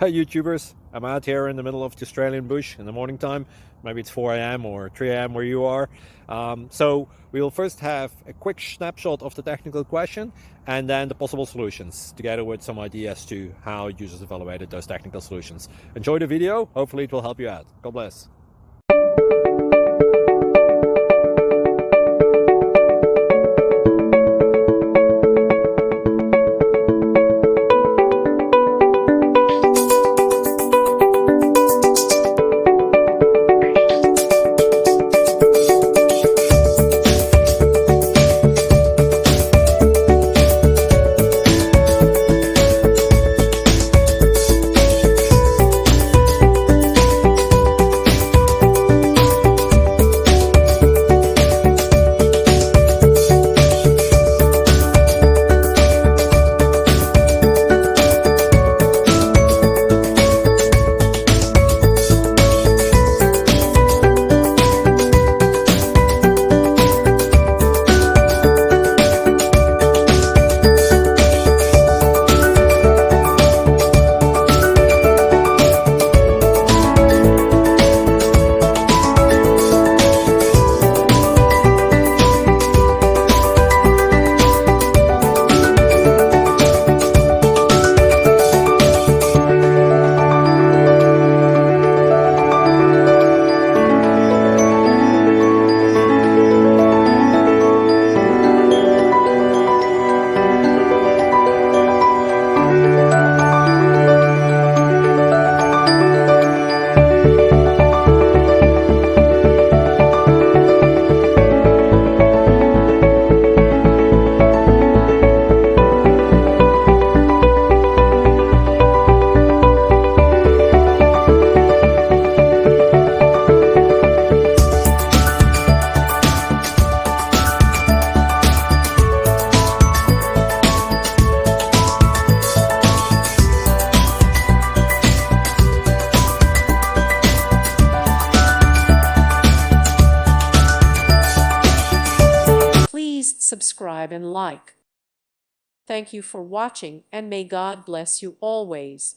Hi YouTubers, I'm out here in the middle of the Australian bush in the morning time. Maybe it's 4 a.m. or 3 a.m. where you are. So we'll first have a quick snapshot of the technical question and then the possible solutions, together with some ideas to how users evaluated those technical solutions. Enjoy the video, hopefully it will help you out. God bless. Please subscribe and like. Thank you for watching, and may God bless you always.